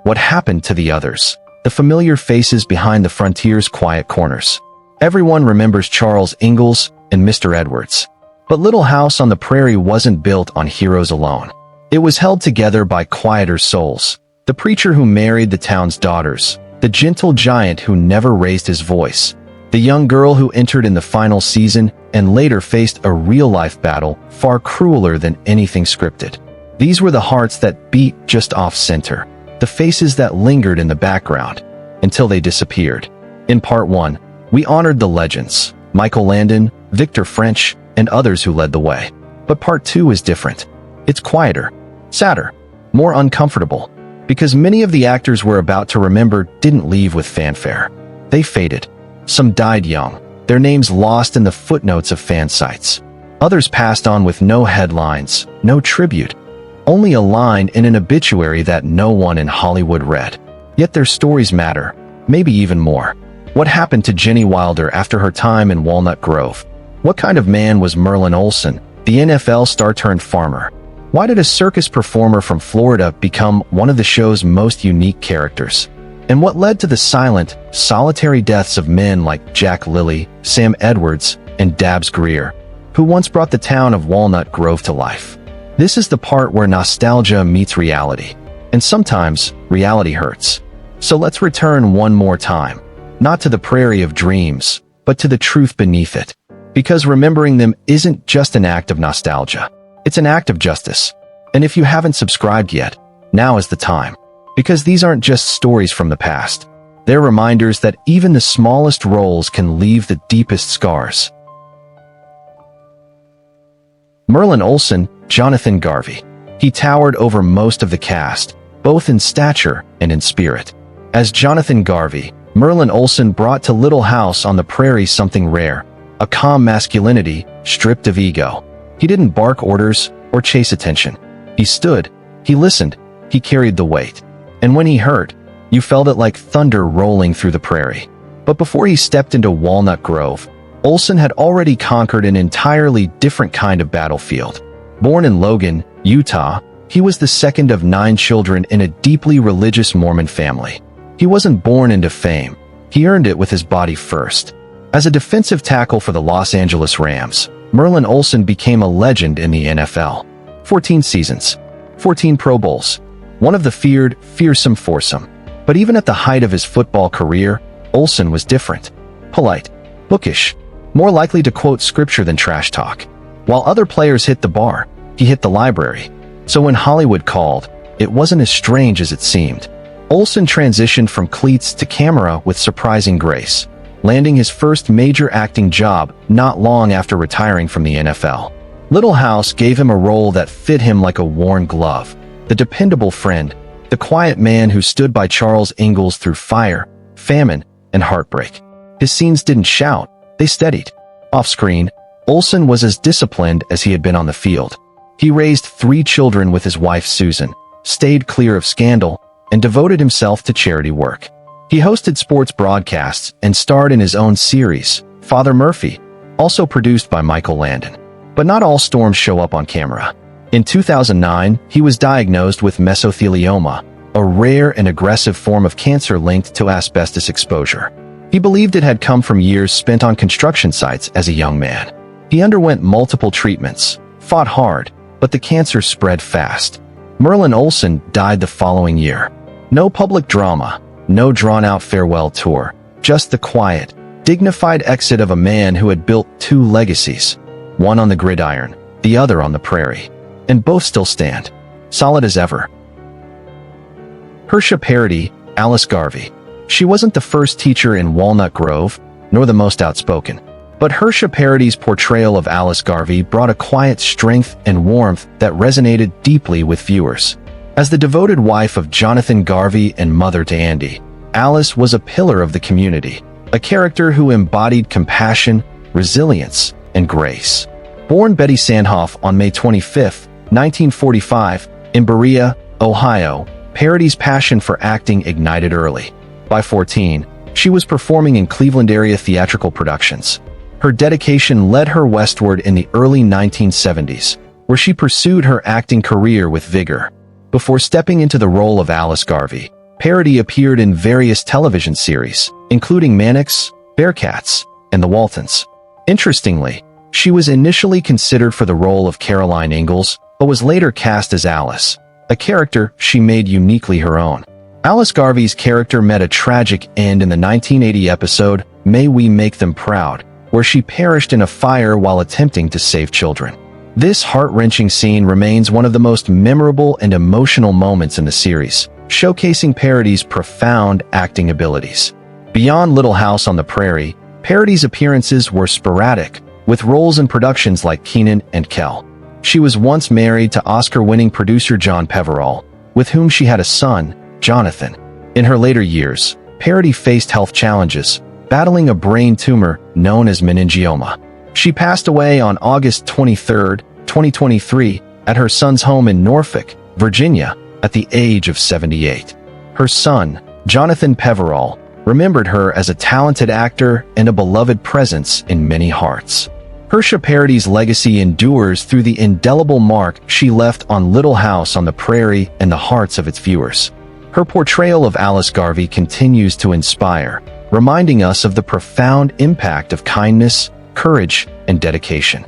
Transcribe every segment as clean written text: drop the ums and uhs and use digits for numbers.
What happened to the others? The familiar faces behind the frontier's quiet corners. Everyone remembers Charles Ingalls and Mr. Edwards. But Little House on the Prairie wasn't built on heroes alone. It was held together by quieter souls. The preacher who married the town's daughters. The gentle giant who never raised his voice. The young girl who entered in the final season and later faced a real-life battle far crueler than anything scripted. These were the hearts that beat just off-center. The faces that lingered in the background until they disappeared. In Part 1, we honored the legends, Michael Landon, Victor French, and others who led the way. But Part 2 is different. It's quieter, sadder, more uncomfortable, because many of the actors we're about to remember didn't leave with fanfare. They faded. Some died young, their names lost in the footnotes of fan sites. Others passed on with no headlines, no tribute, only a line in an obituary that no one in Hollywood read. Yet their stories matter, maybe even more. What happened to Jenny Wilder after her time in Walnut Grove? What kind of man was Merlin Olsen, the NFL star turned farmer? Why did a circus performer from Florida become one of the show's most unique characters? And what led to the silent, solitary deaths of men like Jack Lilly, Sam Edwards, and Dabbs Greer, who once brought the town of Walnut Grove to life? This is the part where nostalgia meets reality. And sometimes, reality hurts. So let's return one more time. Not to the prairie of dreams, but to the truth beneath it. Because remembering them isn't just an act of nostalgia. It's an act of justice. And if you haven't subscribed yet, now is the time. Because these aren't just stories from the past. They're reminders that even the smallest roles can leave the deepest scars. Merlin Olsen, Jonathan Garvey. He towered over most of the cast, both in stature and in spirit. As Jonathan Garvey, Merlin Olsen brought to Little House on the Prairie something rare, a calm masculinity stripped of ego. He didn't bark orders or chase attention. He stood, he listened, he carried the weight. And when he hurt, you felt it like thunder rolling through the prairie. But before he stepped into Walnut Grove, Olsen had already conquered an entirely different kind of battlefield. Born in Logan, Utah, he was the second of 9 children in a deeply religious Mormon family. He wasn't born into fame. He earned it with his body first. As a defensive tackle for the Los Angeles Rams, Merlin Olsen became a legend in the NFL. 14 seasons, 14 Pro Bowls, one of the feared, fearsome foursome. But even at the height of his football career, Olsen was different. Polite, bookish, more likely to quote scripture than trash talk. While other players hit the bar, he hit the library. So when Hollywood called, it wasn't as strange as it seemed. Olsen transitioned from cleats to camera with surprising grace, landing his first major acting job not long after retiring from the NFL. Little House gave him a role that fit him like a worn glove. The dependable friend, the quiet man who stood by Charles Ingalls through fire, famine, and heartbreak. His scenes didn't shout, they steadied. Off-screen, Olsen was as disciplined as he had been on the field. He raised 3 children with his wife Susan, stayed clear of scandal, and devoted himself to charity work. He hosted sports broadcasts and starred in his own series, Father Murphy, also produced by Michael Landon. But not all storms show up on camera. In 2009, he was diagnosed with mesothelioma, a rare and aggressive form of cancer linked to asbestos exposure. He believed it had come from years spent on construction sites as a young man. He underwent multiple treatments, fought hard, but the cancer spread fast. Merlin Olsen died the following year. No public drama, no drawn-out farewell tour, just the quiet, dignified exit of a man who had built 2 legacies, one on the gridiron, the other on the prairie. And both still stand, solid as ever. Hersa Parody, Alice Garvey. She wasn't the first teacher in Walnut Grove, nor the most outspoken. But Hersa Parody's portrayal of Alice Garvey brought a quiet strength and warmth that resonated deeply with viewers. As the devoted wife of Jonathan Garvey and mother to Andy, Alice was a pillar of the community, a character who embodied compassion, resilience, and grace. Born Betty Sandhoff on May 25, 1945, in Berea, Ohio, Parody's passion for acting ignited early. By 14, she was performing in Cleveland-area theatrical productions. Her dedication led her westward in the early 1970s, where she pursued her acting career with vigor. Before stepping into the role of Alice Garvey, Parody appeared in various television series, including Mannix, Bearcats, and The Waltons. Interestingly, she was initially considered for the role of Caroline Ingalls, but was later cast as Alice, a character she made uniquely her own. Alice Garvey's character met a tragic end in the 1980 episode May We Make Them Proud, where she perished in a fire while attempting to save children. This heart-wrenching scene remains one of the most memorable and emotional moments in the series, showcasing Parody's profound acting abilities. Beyond Little House on the Prairie, Parody's appearances were sporadic, with roles in productions like Kenan and Kel. She was once married to Oscar-winning producer John Peverall, with whom she had a son, Jonathan. In her later years, Parody faced health challenges, battling a brain tumor known as meningioma. She passed away on August 23, 2023, at her son's home in Norfolk, Virginia, at the age of 78. Her son, Jonathan Peverall, remembered her as a talented actor and a beloved presence in many hearts. Hersa Parody's legacy endures through the indelible mark she left on Little House on the Prairie and the hearts of its viewers. Her portrayal of Alice Garvey continues to inspire, reminding us of the profound impact of kindness, courage, and dedication.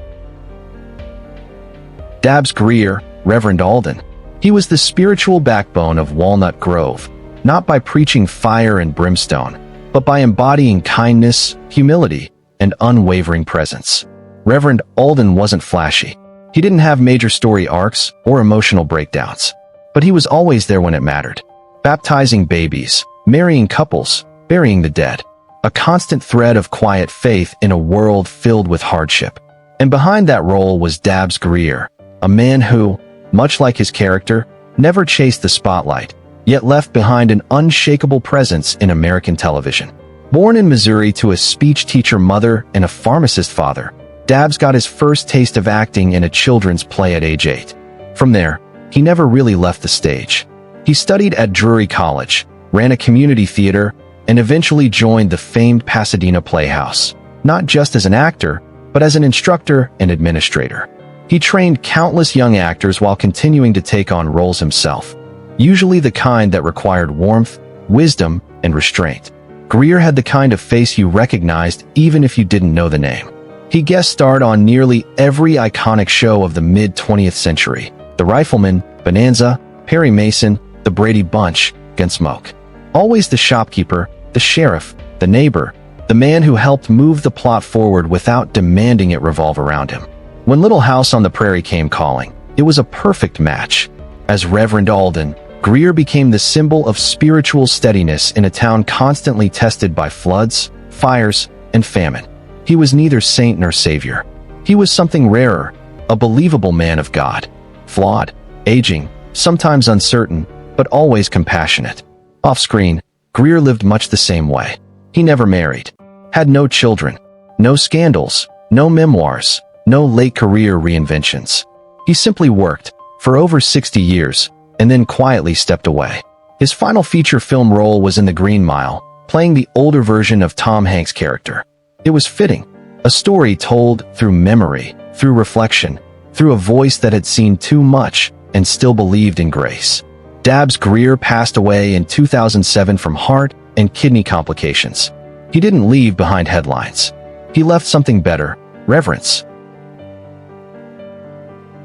Dabbs Greer, Reverend Alden. He was the spiritual backbone of Walnut Grove, not by preaching fire and brimstone, but by embodying kindness, humility, and unwavering presence. Reverend Alden wasn't flashy. He didn't have major story arcs or emotional breakdowns, but he was always there when it mattered. Baptizing babies, marrying couples, burying the dead. A constant thread of quiet faith in a world filled with hardship. And behind that role was Dabbs Greer, a man who, much like his character, never chased the spotlight, yet left behind an unshakable presence in American television. Born in Missouri to a speech teacher mother and a pharmacist father, Dabbs got his first taste of acting in a children's play at age 8. From there, he never really left the stage. He studied at Drury College, ran a community theater, and eventually joined the famed Pasadena Playhouse, not just as an actor, but as an instructor and administrator. He trained countless young actors while continuing to take on roles himself, usually the kind that required warmth, wisdom, and restraint. Greer had the kind of face you recognized even if you didn't know the name. He guest starred on nearly every iconic show of the mid-20th century: The Rifleman, Bonanza, Perry Mason, The Brady Bunch, Gunsmoke. Always the shopkeeper, the sheriff, the neighbor, the man who helped move the plot forward without demanding it revolve around him. When Little House on the Prairie came calling, it was a perfect match. As Reverend Alden, Greer became the symbol of spiritual steadiness in a town constantly tested by floods, fires, and famine. He was neither saint nor savior. He was something rarer, a believable man of God. Flawed, aging, sometimes uncertain, but always compassionate. Off-screen, Greer lived much the same way. He never married, had no children, no scandals, no memoirs, no late career reinventions. He simply worked, for over 60 years, and then quietly stepped away. His final feature film role was in The Green Mile, playing the older version of Tom Hanks' character. It was fitting, a story told through memory, through reflection, through a voice that had seen too much and still believed in grace. Dabbs Greer passed away in 2007 from heart and kidney complications. He didn't leave behind headlines. He left something better: reverence.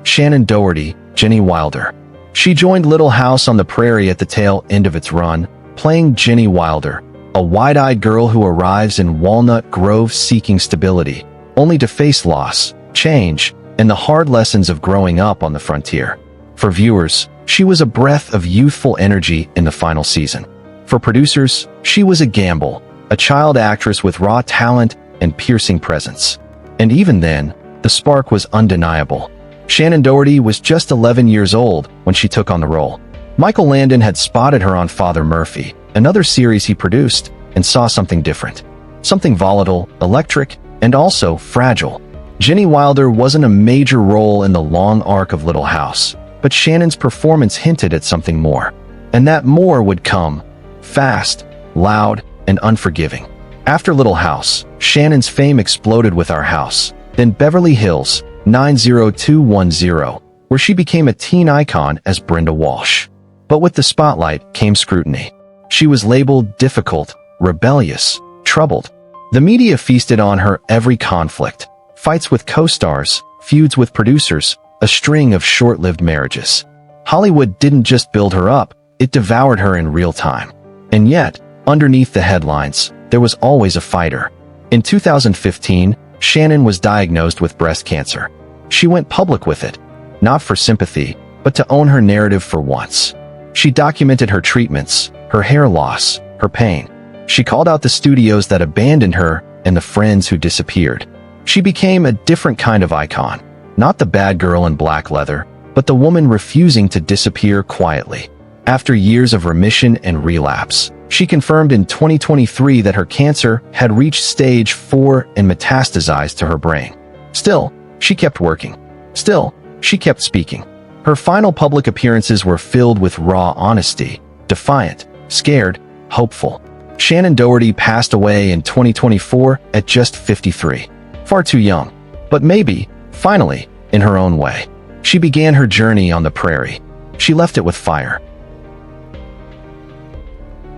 Shannon Doherty, Jenny Wilder. She joined Little House on the Prairie at the tail end of its run, playing Jenny Wilder, a wide-eyed girl who arrives in Walnut Grove seeking stability, only to face loss, change, and the hard lessons of growing up on the frontier. For viewers, she was a breath of youthful energy in the final season. For producers, she was a gamble, a child actress with raw talent and piercing presence. And even then, the spark was undeniable. Shannon Doherty was just 11 years old when she took on the role. Michael Landon had spotted her on Father Murphy, another series he produced, and saw something different. Something volatile, electric, and also fragile. Jenny Wilder wasn't a major role in the long arc of Little House, but Shannon's performance hinted at something more. And that more would come, fast, loud, and unforgiving. After Little House, Shannon's fame exploded with Our House, then Beverly Hills 90210, where she became a teen icon as Brenda Walsh. But with the spotlight came scrutiny. She was labeled difficult, rebellious, troubled. The media feasted on her every conflict, fights with co-stars, feuds with producers, a string of short-lived marriages. Hollywood didn't just build her up, it devoured her in real time. And yet, underneath the headlines, there was always a fighter. In 2015, Shannon was diagnosed with breast cancer. She went public with it, not for sympathy, but to own her narrative for once. She documented her treatments, her hair loss, her pain. She called out the studios that abandoned her and the friends who disappeared. She became a different kind of icon, not the bad girl in black leather, but the woman refusing to disappear quietly. After years of remission and relapse, she confirmed in 2023 that her cancer had reached stage 4 and metastasized to her brain. Still, she kept working. Still, she kept speaking. Her final public appearances were filled with raw honesty, defiant, scared, hopeful. Shannon Doherty passed away in 2024 at just 53. Far too young. But maybe, finally, in her own way. She began her journey on the prairie. She left it with fire.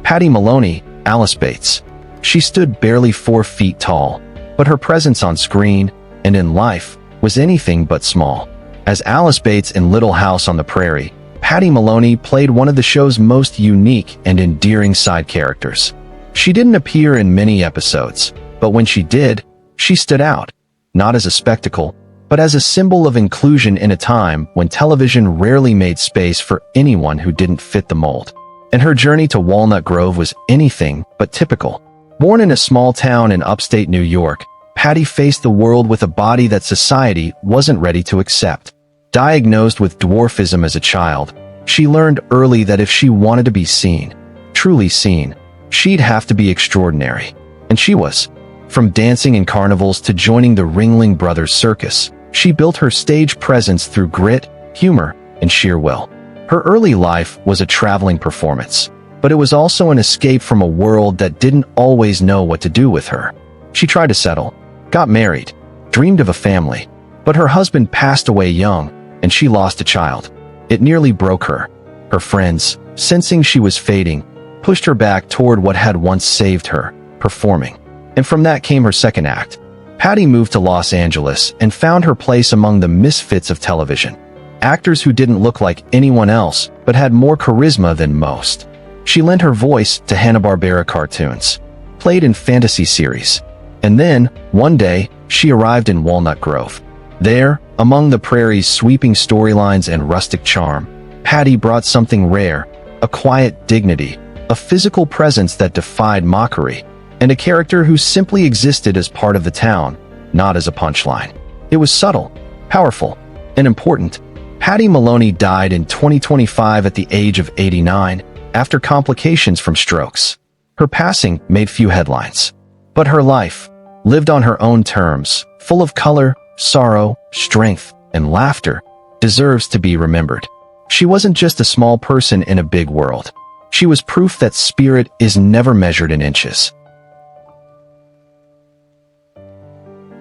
Patty Maloney, Alice Bates. She stood barely 4 feet tall, but her presence on screen and in life was anything but small. As Alice Bates in Little House on the Prairie, Patty Maloney played one of the show's most unique and endearing side characters. She didn't appear in many episodes, but when she did, she stood out, not as a spectacle, but as a symbol of inclusion in a time when television rarely made space for anyone who didn't fit the mold. And her journey to Walnut Grove was anything but typical. Born in a small town in upstate New York, Patty faced the world with a body that society wasn't ready to accept. Diagnosed with dwarfism as a child, she learned early that if she wanted to be seen, truly seen, she'd have to be extraordinary. And she was. From dancing in carnivals to joining the Ringling Brothers Circus, she built her stage presence through grit, humor, and sheer will. Her early life was a traveling performance, but it was also an escape from a world that didn't always know what to do with her. She tried to settle, got married, dreamed of a family, but her husband passed away young, and she lost a child. It nearly broke her. Her friends, sensing she was fading, pushed her back toward what had once saved her, performing. And from that came her second act. Patty moved to Los Angeles and found her place among the misfits of television. Actors who didn't look like anyone else, but had more charisma than most. She lent her voice to Hanna-Barbera cartoons, played in fantasy series. And then, one day, she arrived in Walnut Grove. There, among the Prairie's sweeping storylines and rustic charm, Patty brought something rare, a quiet dignity, a physical presence that defied mockery, and a character who simply existed as part of the town, not as a punchline. It was subtle, powerful, and important. Patty Maloney died in 2025 at the age of 89 after complications from strokes. Her passing made few headlines. But her life, lived on her own terms, full of color, sorrow, strength, and laughter, deserves to be remembered. She wasn't just a small person in a big world. She was proof that spirit is never measured in inches.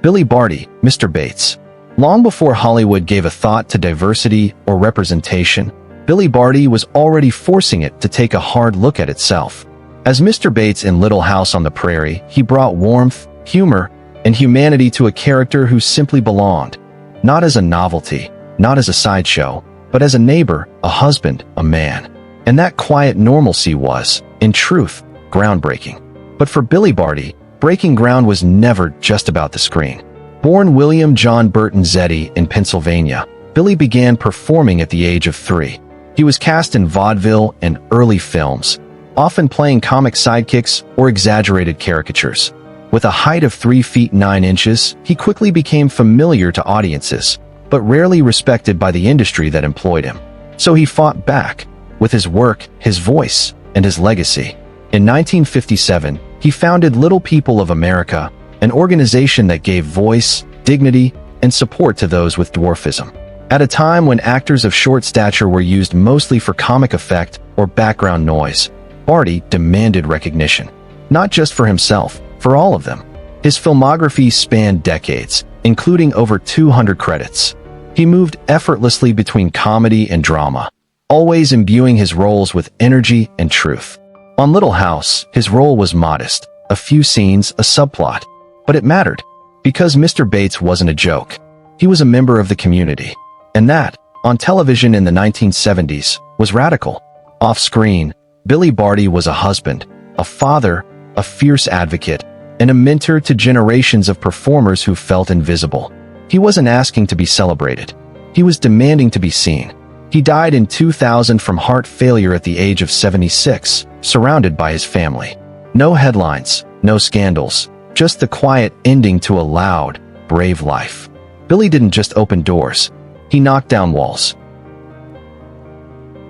Billy Barty, Mr. Bates. Long before Hollywood gave a thought to diversity or representation, Billy Barty was already forcing it to take a hard look at itself. As Mr. Bates in Little House on the Prairie, he brought warmth, humor, and humanity to a character who simply belonged, not as a novelty, not as a sideshow, but as a neighbor, a husband, a man. And that quiet normalcy was, in truth, groundbreaking. But for Billy Barty, breaking ground was never just about the screen. Born William John Burton Zeddy in Pennsylvania, Billy began performing at the age of 3. He was cast in vaudeville and early films, often playing comic sidekicks or exaggerated caricatures. With a height of 3 feet 9 inches, he quickly became familiar to audiences, but rarely respected by the industry that employed him. So he fought back, with his work, his voice, and his legacy. In 1957, he founded Little People of America, an organization that gave voice, dignity, and support to those with dwarfism. At a time when actors of short stature were used mostly for comic effect or background noise, Barty demanded recognition. Not just for himself, for all of them. His filmography spanned decades, including over 200 credits. He moved effortlessly between comedy and drama, always imbuing his roles with energy and truth. On Little House, his role was modest, a few scenes, a subplot. But it mattered, because Mr. Bates wasn't a joke. He was a member of the community. And that, on television in the 1970s, was radical. Off-screen, Billy Barty was a husband, a father, a fierce advocate, and a mentor to generations of performers who felt invisible. He wasn't asking to be celebrated. He was demanding to be seen. He died in 2000 from heart failure at the age of 76, surrounded by his family. No headlines, no scandals, just the quiet ending to a loud, brave life. Billy didn't just open doors. He knocked down walls.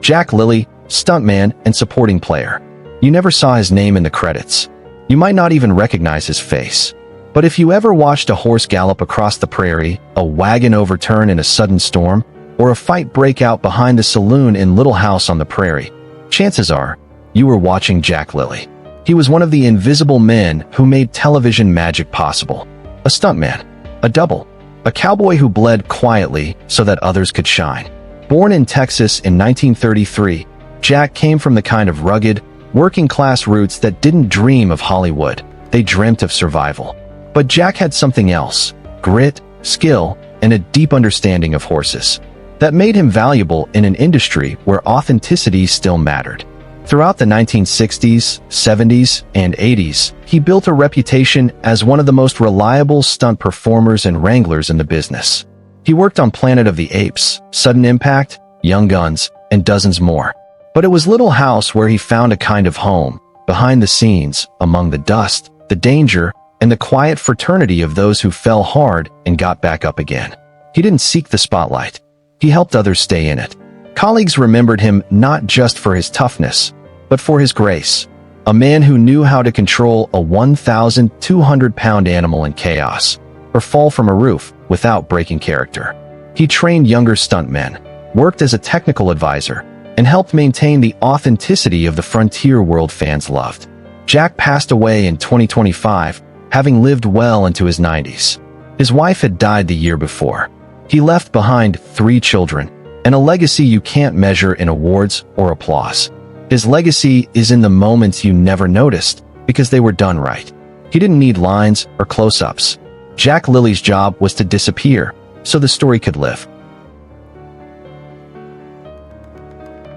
Jack Lilly, stuntman and supporting player. You never saw his name in the credits. You might not even recognize his face. But if you ever watched a horse gallop across the prairie, a wagon overturn in a sudden storm, or a fight break out behind the saloon in Little House on the Prairie, chances are you were watching Jack Lilly. He was one of the invisible men who made television magic possible. A stuntman, a double, a cowboy who bled quietly so that others could shine. Born in Texas in 1933, Jack came from the kind of rugged, working-class roots that didn't dream of Hollywood. They dreamt of survival. But Jack had something else: grit, skill, and a deep understanding of horses that made him valuable in an industry where authenticity still mattered. Throughout the 1960s, 70s, and 80s, he built a reputation as one of the most reliable stunt performers and wranglers in the business. He worked on Planet of the Apes, Sudden Impact, Young Guns, and dozens more. But it was Little House where he found a kind of home, behind the scenes, among the dust, the danger, and the quiet fraternity of those who fell hard and got back up again. He didn't seek the spotlight. He helped others stay in it. Colleagues remembered him not just for his toughness, but for his grace. A man who knew how to control a 1,200-pound animal in chaos, or fall from a roof without breaking character. He trained younger stuntmen, worked as a technical advisor, and helped maintain the authenticity of the frontier world fans loved. Jack passed away in 2025, having lived well into his 90s. His wife had died the year before. He left behind 3 children, and a legacy you can't measure in awards or applause. His legacy is in the moments you never noticed because they were done right. He didn't need lines or close-ups. Jack Lilly's job was to disappear so the story could live.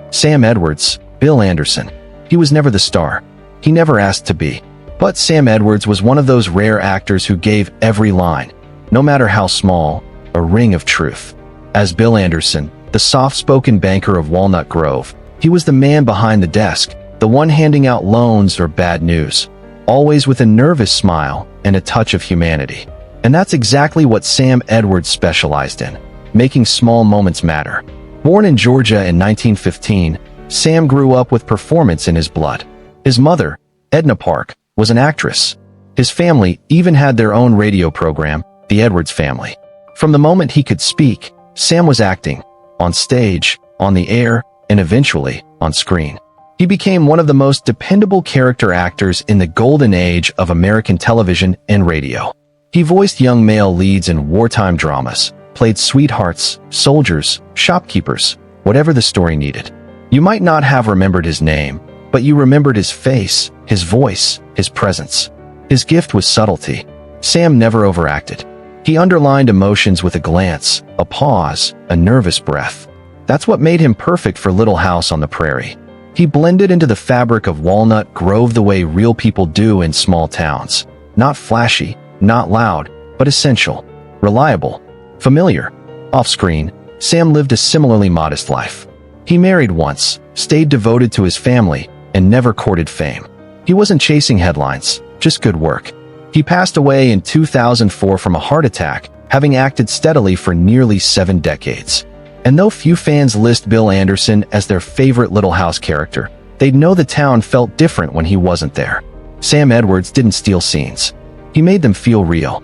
Sam Edwards, Bill Anderson. He was never the star. He never asked to be. But Sam Edwards was one of those rare actors who gave every line, no matter how small, a ring of truth. As Bill Anderson, the soft-spoken banker of Walnut Grove, he was the man behind the desk, the one handing out loans or bad news, always with a nervous smile and a touch of humanity. And that's exactly what Sam Edwards specialized in, making small moments matter. Born in Georgia in 1915, Sam grew up with performance in his blood. His mother, Edna Park, was an actress. His family even had their own radio program, The Edwards Family. From the moment he could speak, Sam was acting, on stage, on the air, and eventually, on screen. He became one of the most dependable character actors in the golden age of American television and radio. He voiced young male leads in wartime dramas, played sweethearts, soldiers, shopkeepers, whatever the story needed. You might not have remembered his name, but you remembered his face, his voice, his presence. His gift was subtlety. Sam never overacted. He underlined emotions with a glance, a pause, a nervous breath. That's what made him perfect for Little House on the Prairie. He blended into the fabric of Walnut Grove the way real people do in small towns. Not flashy, not loud, but essential, reliable, familiar. Off-screen, Sam lived a similarly modest life. He married once, stayed devoted to his family, and never courted fame. He wasn't chasing headlines, just good work. He passed away in 2004 from a heart attack, having acted steadily for nearly 7 decades. And though few fans list Bill Anderson as their favorite Little House character, they'd know the town felt different when he wasn't there. Sam Edwards didn't steal scenes. He made them feel real.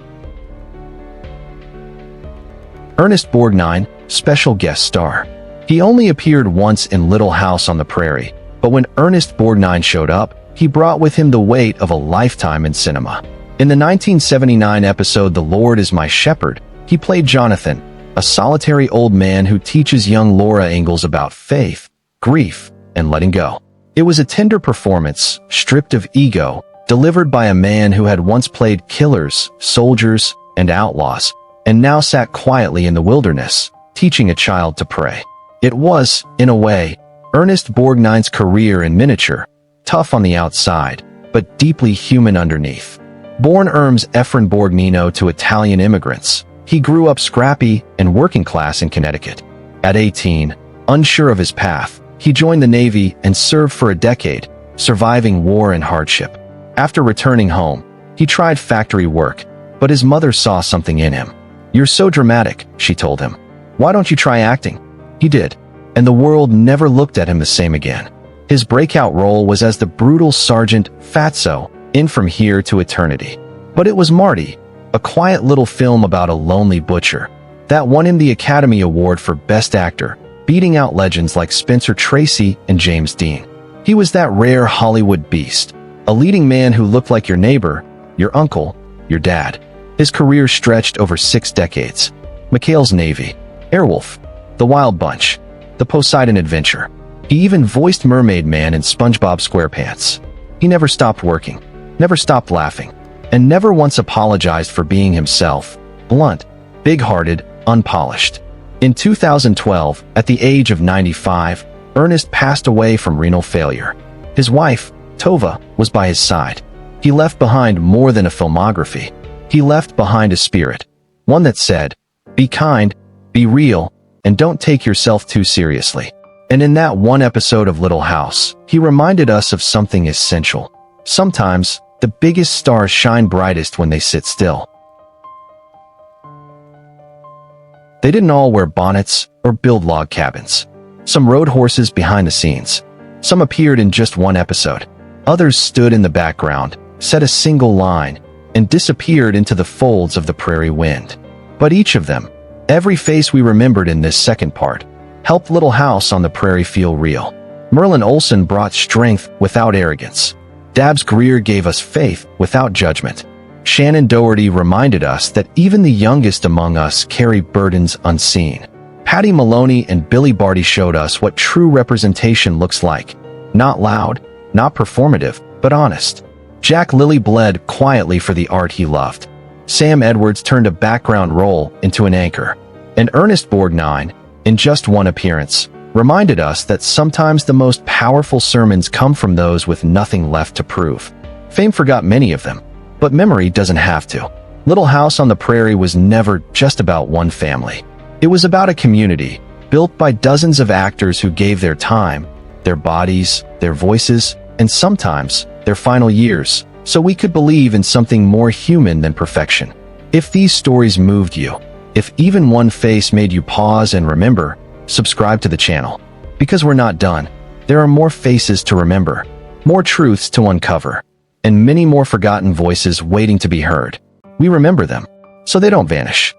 Ernest Borgn, special guest star. He only appeared once in Little House on the Prairie, but when Ernest Borgn showed up, he brought with him the weight of a lifetime in cinema. In the 1979 episode The Lord is My Shepherd, he played Jonathan, a solitary old man who teaches young Laura Ingalls about faith, grief, and letting go. It was a tender performance, stripped of ego, delivered by a man who had once played killers, soldiers, and outlaws, and now sat quietly in the wilderness, teaching a child to pray. It was, in a way, Ernest Borgn's career in miniature, tough on the outside, but deeply human underneath. Born Ernest Borgn to Italian immigrants, he grew up scrappy and working class in Connecticut. At 18, unsure of his path, he joined the Navy and served for a decade, surviving war and hardship. After returning home, he tried factory work, but his mother saw something in him. "You're so dramatic," she told him. "Why don't you try acting?" He did, and the world never looked at him the same again. His breakout role was as the brutal Sergeant Fatso in From Here to Eternity. But it was Marty, a quiet little film about a lonely butcher, that won him the Academy Award for Best Actor, beating out legends like Spencer Tracy and James Dean. He was that rare Hollywood beast, a leading man who looked like your neighbor, your uncle, your dad. His career stretched over 6 decades. McHale's Navy, Airwolf, The Wild Bunch, The Poseidon Adventure. He even voiced Mermaid Man in SpongeBob SquarePants. He never stopped working, never stopped laughing, and never once apologized for being himself, blunt, big-hearted, unpolished. In 2012, at the age of 95, Ernest passed away from renal failure. His wife, Tova, was by his side. He left behind more than a filmography. He left behind a spirit, one that said, "Be kind, be real, and don't take yourself too seriously." And in that one episode of Little House, he reminded us of something essential. Sometimes, the biggest stars shine brightest when they sit still. They didn't all wear bonnets or build log cabins. Some rode horses behind the scenes. Some appeared in just one episode. Others stood in the background, said a single line, and disappeared into the folds of the prairie wind. But each of them, every face we remembered in this second part, helped Little House on the Prairie feel real. Merlin Olsen brought strength without arrogance. Greer gave us faith without judgment. Shannon Doherty reminded us that even the youngest among us carry burdens unseen. Patty Maloney and Billy Barty showed us what true representation looks like. Not loud, not performative, but honest. Jack Lilly bled quietly for the art he loved. Sam Edwards turned a background role into an anchor. And Ernest Borgn, in just one appearance, reminded us that sometimes the most powerful sermons come from those with nothing left to prove. Fame forgot many of them, but memory doesn't have to. Little House on the Prairie was never just about one family. It was about a community, built by dozens of actors who gave their time, their bodies, their voices, and sometimes their final years, so we could believe in something more human than perfection. If these stories moved you, if even one face made you pause and remember, subscribe to the channel. Because we're not done. There are more faces to remember, more truths to uncover, and many more forgotten voices waiting to be heard. We remember them, so they don't vanish.